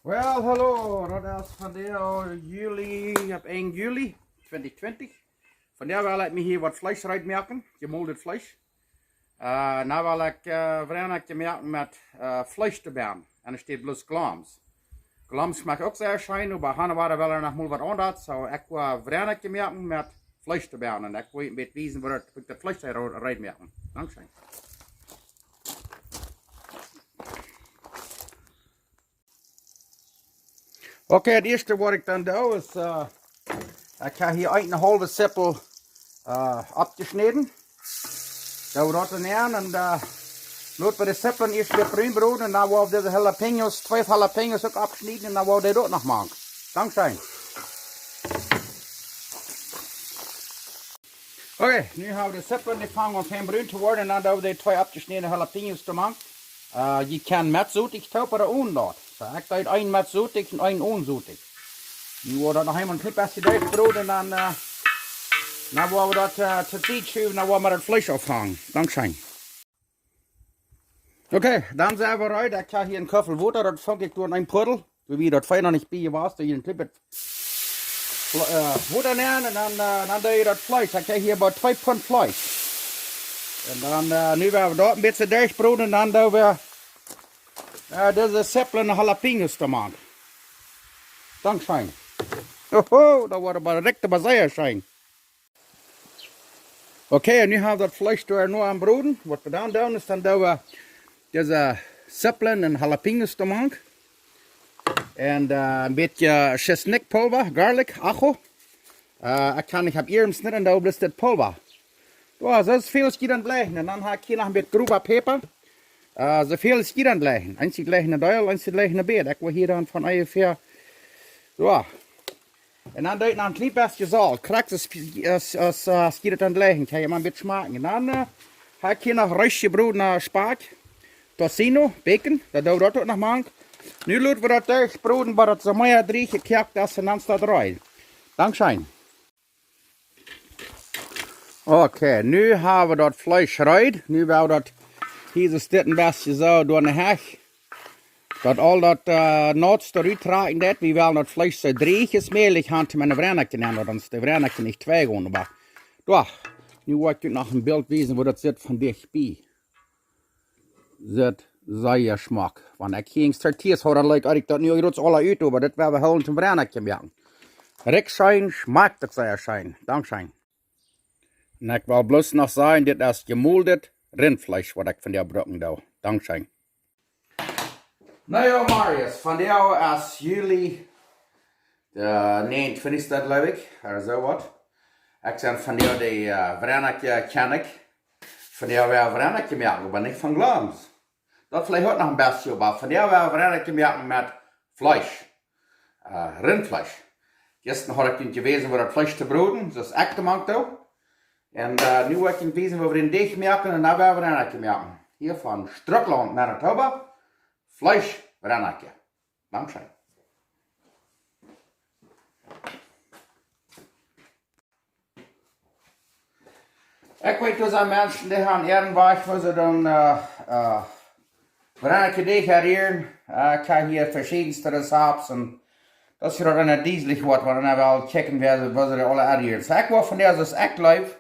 Well, hallo, dat is vandaag juli, op 1 juli 2020. Vandaag wil ik me hier wat vlees uitmerken, gemolden vlees. Nou wil ik vrenakje merken met vleesstebern. En er staat bloos glams. Glams mag ook zeer schijn, maar Hanna wil er nog mal wat anders. So ik wil vrenakje merken met vleesstebern. En ik wil een beetje wijzen waar ik dat vlees uitmerken. Dankzij. Oké, het eerste wat ik dan doe is, ik ga hier een halve seppel abgesneden. Doe dat erin en laten we de seppelen eerst weer bruin broden. En dan worden deze jalapenos, 2 jalapenos ook abgesneden en dan worden we dat nog maken. Dankzij. Oké, nu hebben we de seppelen, die vangen van bruin te worden en dan doen we de 2 abgesneden jalapenos te maken. Je kan met zoetig topen er onder. So, ik doe een met zoetig en een onzoetig. Nu wordt dat nog helemaal een knip als je deze brood en dan worden we dat te tijd schuiven en dan worden we het vlees afhangen. Dankzij. Oké, dan zijn we eruit. Ik ga hier een koffer water, dat vang ik door een puddel. Wie dat fijn nog niet bij je was, dat je een clip het water neemt en dan doe je dat vlees. Ik heb hier bij 2 pond vlees. En dan, nu hebben we dat een beetje dichtbrood en dan doen we deze seppelen en jalapenos te maken. Dankzij. Oh, dat wordt maar direct de zeer zijn. Oké, nu hebben we dat vlees door nu aan broden. Wat we dan doen is dan doen we deze seppelen en jalapenos te maken. En een beetje chestnutpulver, garlic, ajo. Ik heb hier snitten en dan is dit pulver. Ja, zo is veel als je dan blijven. En dan heb ik hier nog een beetje grobe peper. Zoveel als je dan blijven. Eins gleich in de duil, eins gleich in de beet. Ik wil hier dan van ongeveer. Ja. En dan doe je nog een klein beetje zout. Krijg als je dat dan blijven. Kan je maar een beetje smaken. En dan heb ik hier nog restje brood naar spaak. Tocino, bacon. Dat doe ik ook nog maken. Nu laten we dat thuis broden, maar dat zo mooi 3 gekjakt is en dan staat eruit. Dankzij. Oké, nu hebben we dat vlees eruit. Nu wil dat. Hier is dit een beetje zo door de heg. Dat al dat nots eruit raken, dat we willen dat vlees zo dreigjes mehlig gaan met een vrenakje nemen, dan is de vrenakje niet 2 gewoon. Maar toch, nu wil ik nog een beeld wijzen waar dat zit van dichtbij. Zit zeer smak. Want ik ging startiers houden, like, ik dat nu rots alle uit, maar dat willen we gewoon een vrenakje maken. Rijk zijn, smaakt het zeer zijn. Dankzij. En ik wil bloos nog zeggen, dit is gemolden rindvlees wat ik van jou brokken doe. Dankzij. Nou ja, Marius, van jou als jullie de 29 geloof ik, of zo wat. Ik zeg van jou die vrenakje ken ik. Van jou wel vrenakje maken, maar niet van glams. Dat vlees ook nog een beetje, maar van jou wel vrenakje maken met vlees. Rindvlees. Gisteren had ik je wezen voor het vlees te broden, zoals ik gemaakt heb. En nu wil ik je wezen waar we een deeg maken en dan wel vrenakje maken. Hier van Strukland naar het Hubba. Vlees, vrenakje. Dankzij. Ik weet dus aan mensen die gaan ergens waar ze dan vrenakje deeg herinneren. Ik ga hier verschillende recepten en dat is er dan een dieselig wordt, maar dan wel checken wat ze alle herinneren. Dus ik wil van deze dus echt live.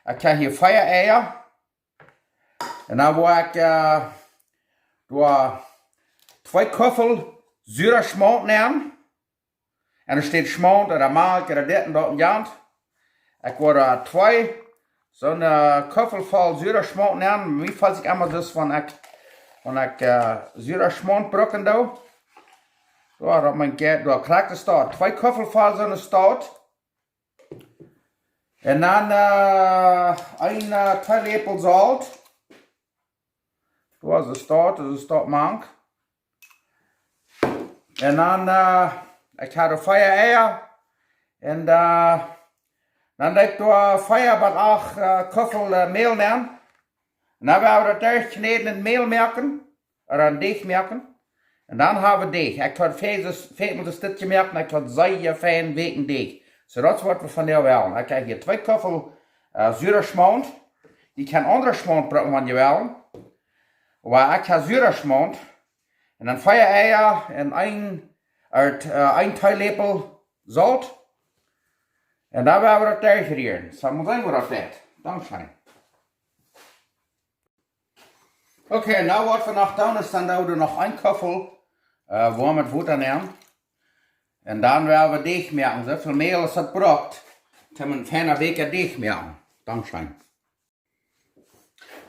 Ik ga hier 4 eieren. En dan wil ik door 2 koffel zure schmont nemen. En er staat schmont en dan maak ik er dit en dat en dat. Ik wil 2 zo'n koffel vol zure schmont nemen. Wie valt ik allemaal dus van ik zure schmont brokken doe. Door op mijn keer, door krijg de staat. 2 koffel vol zo'n staat. En dan 2 lepel zout. Dat is de staat mank. En dan, ik ga er 4 eieren. En dan heb ik door 4 tot 8 koffel meel nemen. En dan gaan we dat eerst kneden in meel maken. Of een deeg maken. En dan hebben we deeg. Ik ga het met een stukje maken. Ik ga het zeer fijn weken deeg. So dat is wat we van jou willen. Ik heb hier 2 koffel zure schmont. Je kan andere schmont brokken van je willen. Maar ik heb zure schmont. En dan 4 Eier en een theelepel zout. En dan werden we dat tegerieren. Zo moet zijn we dat deed. Dankzij. Oké, nou wat we nog doen is, dan doen we nog een koffel warm water nemen. En dan werden we deeg maken. Zoveel meel als het braucht. Dan we een week deeg maken. Dankzij.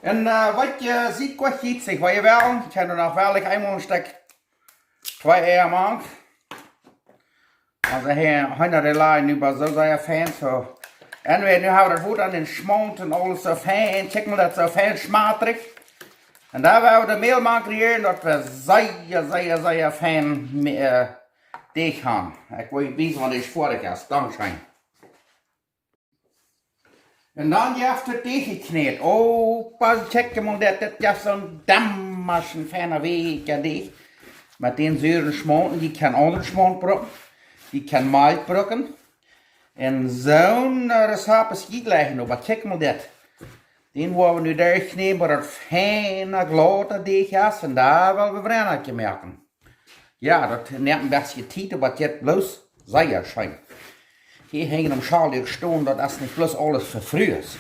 En wat je ziet, wat je ziet, wat je wel. Ik heb er nog wel eenmaal een stuk 2 Eier maken. Also hier haben die Leute nu bij zo zijn fan zo. En nu hebben we dat woord aan den schmont en alles zo fijn. Check maar dat zo fijn smaterig. En daar werden we de meel maken creëren dat we zeer fijn deeg gaan. Ik wil je wijzen wat is vorig is. Dankzij. En dan je hebt het deeg gekneed. Oh, pas check maar dat. Dat is zo'n dammers een fijne week deeg. Met den zuren schmonten, die kan andere schmont brokken. Die kan melk brokken. En zo'n recept is niet liggen. Maar kijk maar dat. Den worden we nu doorknepen, maar dat fijne glade deeg is. En daar willen we vrenakje maken. Ja, dat neemt een beetje tijd, maar het bloos zeer schijn. Hier hangen om schaal gestoon, dat is niet bloos alles verfrüht.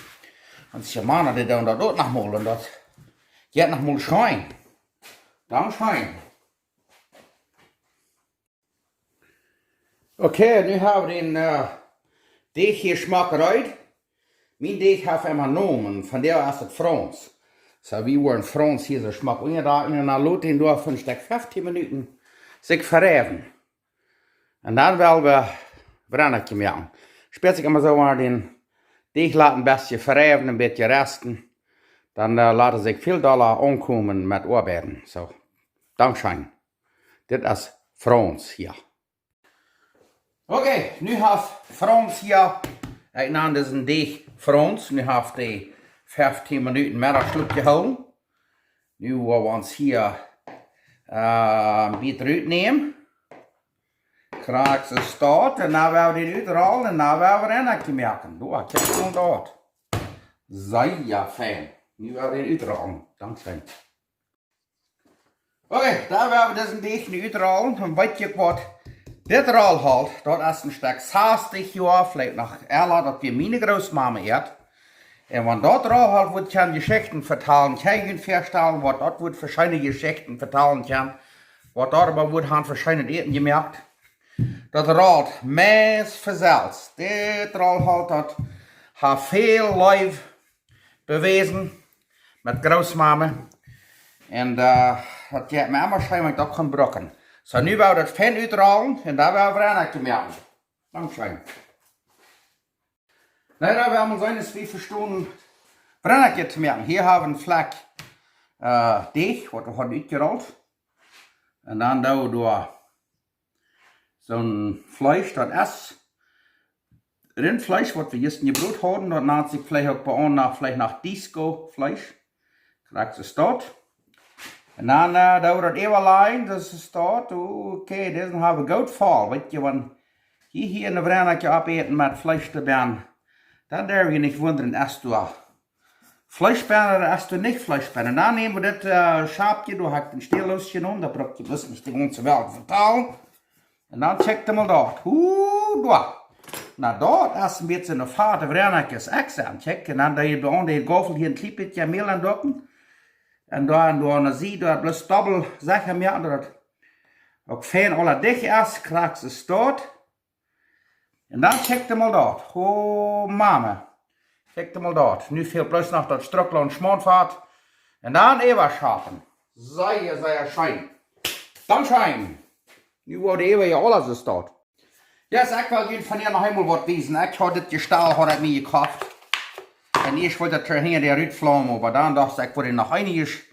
Want je mannen die doen dat ook nog mal. En dat gaat nog mal schijn. Dan schijn. Oké, nu hebben we den deeg hier smaken uit. Mijn deeg heb ik genomen, van der is het Frans. So, wie worden Frans hier zo smaak ingedragen en dan laat den door voor een stuk 15 minuten zich verrijven. En dan willen we vrenakje maken. Spits ik maar zo maar den deeg laten een beetje verrijven, een beetje resten. Dan laten zich veel dollar aankomen met arbeiden. So, dankzij. Dit is Frans hier. Oké, nu heeft Frans hier, ik naam dus een deeg Frans, nu heeft hij 15 minuten middagsluk gehouden. Nu willen we ons hier een beetje uitnemen. Krijg ze staat en dan willen we die uithalen en dan willen we vrenakje maken. Doe, kijk maar dat. Zeer fijn. Nu willen we die uithalen, dankzij. Oké, dan willen we dus een deeg nu uithalen, een beetje wat. Dit er al halt, dat is een stuk 60 jaar, vielleicht nog eher, dat wir meine Großmama eet. En wanneer dat er al halt, wordt je Geschichten vertalen, kan je verstellen, wat dat wordt verschillende Geschichten vertalen kan. Wat dat aber wordt han verschillende eten gemerkt. Dat er al meest verzels. Dit er al halt, dat heeft veel live bewezen met Großmama. En dat gaat me waarschijnlijk ook gaan brokken. So, nu willen we dat fijn uithalen en daar willen we vrenakje maken. Dankzij. Nou, daar willen we zijn, is wie verstaan vrenakje te maken. Hier hebben we een vlak deeg, wat we hebben uitgerold. En dan doen we door zo'n vlees, dat is rindvlees, wat we juist in je brood hadden. Dat naast zich vielleicht ook bij ons nach disco vlees. Krijgt ze staat. En dan doen we dat even lijn, dus staat, oké, deze hebben we goed vol. Weet je, want hier in de vrenakje opeten met vlees te ben, dan durf je niet wonderen, als du vlees bent of als du niet vlees bent. En dan nemen we dit schaapje, daar heb ik een steelloosje om, dat braucht je dus niet de ganze Welt vertalen. En dan check je mal dat. Nou, dat is een beetje een vader vrenakjes examen check. En dan doe je bij ons de gafel hier een klein beetje meel aan dokken. En dan zie je dat bloos dubbel zeggen, ja, dat het ook fijn alle dicht is, krijgt ze staat. En dan check je mal dat. Oh, mama. Check je mal dat. Nu veel plus nog dat strukkel en schmondvaart. En dan even schapen. Zeer schijn. Dan schijn. Nu wordt even je alles staat. Ja, yes, ik wil jullie van hier nog eenmaal wat wijzen. Ik had dit gestel, had ik me gekocht. En eerst wilde ik er hier de uitvlammen, maar dan dacht ik, ik wil nog einige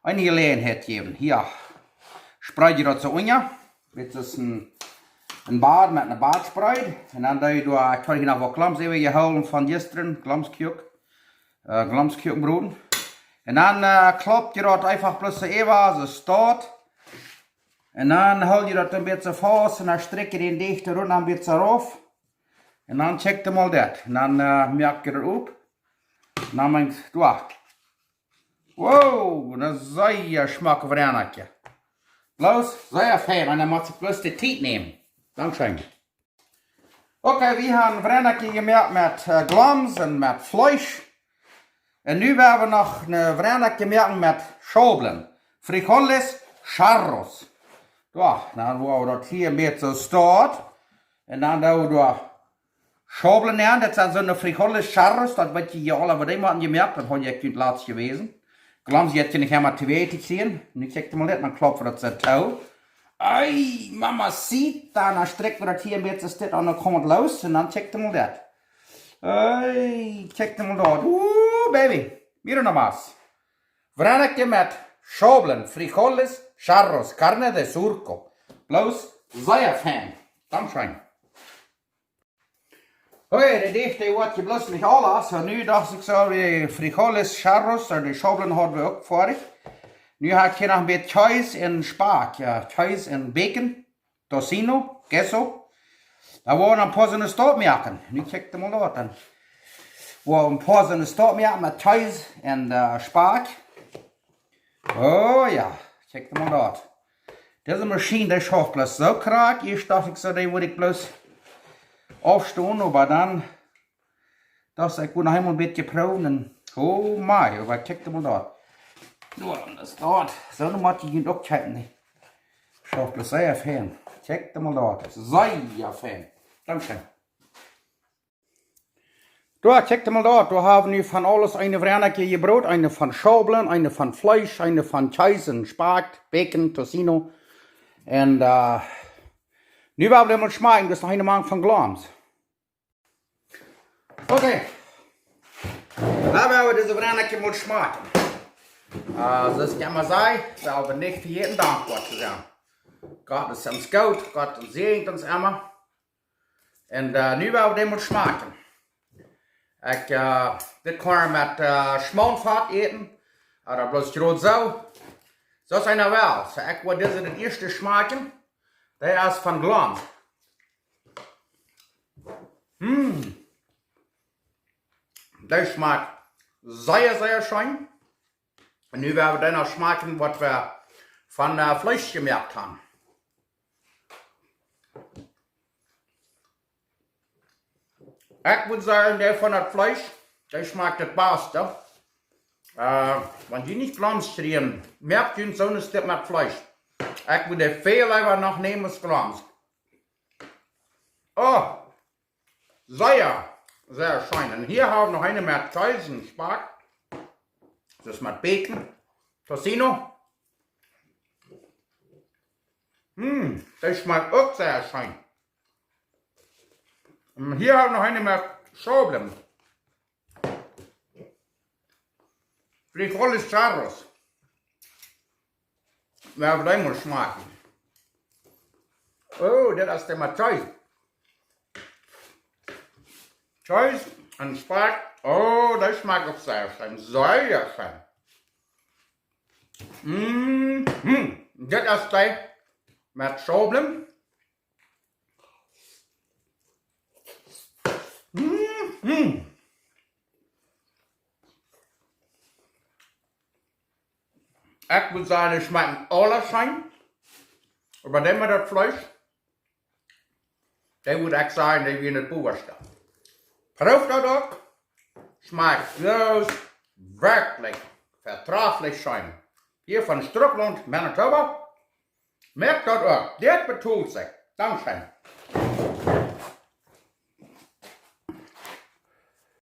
Gelegenheit geven. Hier spreid je dat zo in. Dit is een bad met een badspreid. En dan doe je door, ik heb hier nog wat klams even gehouden van gisteren, glamskjökbrood. En dan klap je dat einfach plus even als het staat. En dan hou je dat een beetje vast en dan strik je den dicht rond een beetje eraf. En dan check je mal dat. En dan merk je erop. En dan denk je, wow, dat is zeer smaak vrenakje. Bloß sehr fein. Und dann muss ich bloß die Zeit nehmen. Dankeschön. Okay, wir haben vrenakje gemaakt met glams en met Fleisch. En nu werden wir noch eine vrenakje gemaakt met Schoblen. Frijoles charros. Ja, dann wollen wir das hier mit so start. Und dann da wir Schoblen nehmen. Das sind so eine Frijoles charros. Das wird je alle wat iemand gemerkt. Dat had je het laatst gewesen. Glams je het je niet helemaal te weten zien. Nu kijk je mal net, dan kloppen we dat zo touw. Ei, Mama sieht, dann strecken wir das hier ein bisschen steht und dann kommt los und dann checkt mal das. Ei, checkt mal dort. Baby, wieder noch was. Vrenakje mit Schoblen, Frijoles, Charros, Carne de Surco. Bloß sehr fein. Dankeschön. Okay, das dürfte wordt je bloß nicht alles. Und nu dachte ich so, die Frijoles, Charros und die Schoblen haben wir auch fertig. Nu heb ik hier nog een beetje kaas en spaak. Ja, kaas en bacon, tocino, queso. Dan willen we een paar zo'n stap maken. Nu kijk je maar uit. We willen een paar zo'n stap maken met kaas en spaak. Oh ja, kijk je maar uit. Deze machine, die schafft bloß so kraak. Eerst dacht ik zo, die wil ik bloß afstaan. Maar dan dacht ik, nog helemaal een beetje proeven. Oh my, maar kijk je maar uit. Nur das dort. So eine Matte geht auch checken. Schau bloß sehr fein. Check mal dort. Sehr fein. Dankeschön. Da, check mal dort. Da haben wir von alles eine vrenakje gebrot. Eine von Schoblen, eine von Fleisch, eine von Käse, Spark, Bacon, Tocino. Und nu werden wir mal schmecken. Das ist noch eine Menge von Glams. Okay. Da werden wir diese vrenakje mal schmecken. Dus ik kan maar zeggen, we hebben niet voor jeden dankbaar te zijn. God is ons goed, God zegent ons immer. En nu willen we dit moeten smaken. Dit kan je met schmoonvat eten, oder bloß groot zo. Zo zijn er wel. So, ik wil deze het eerste smaken. Dat is van Glam. Dat smaakt zeer, zeer schön. Und nu werden wir dann noch schmecken, was wir von Fleisch gemerkt haben. Ich würde sagen, der von das Fleisch, der schmeckt das Beste. Wenn die nicht Glams kriegen, merkt ihr so ein Stück mit Fleisch. Ich würde viel lieber noch nehmen als Glams. Oh, sehr, sehr schön. Und hier haben wir noch eine mit Käse und Spark. Das ist mit Bacon, Tocino. Das schmeckt auch sehr schön. Und hier haben wir noch eine mit Schoblen. Frijoles charros. Wer will mal schmecken? Oh, das ist der mit Käse. Käse und Spark. Oh, das schmeckt auch sehr schön. Sehr schön. Das ist gleich mit Schoblen. Ich würde sagen, es schmeckt alles schön. Aber dann mit das Fleisch, der würde ich sagen, der wie nicht Buberste. Proeft dat ook. Schmeckt groß, wirklich vertraglich schön. Hier von Struckland, Manitoba. Merkt dat ook. Dit betont sich. Dankeschön.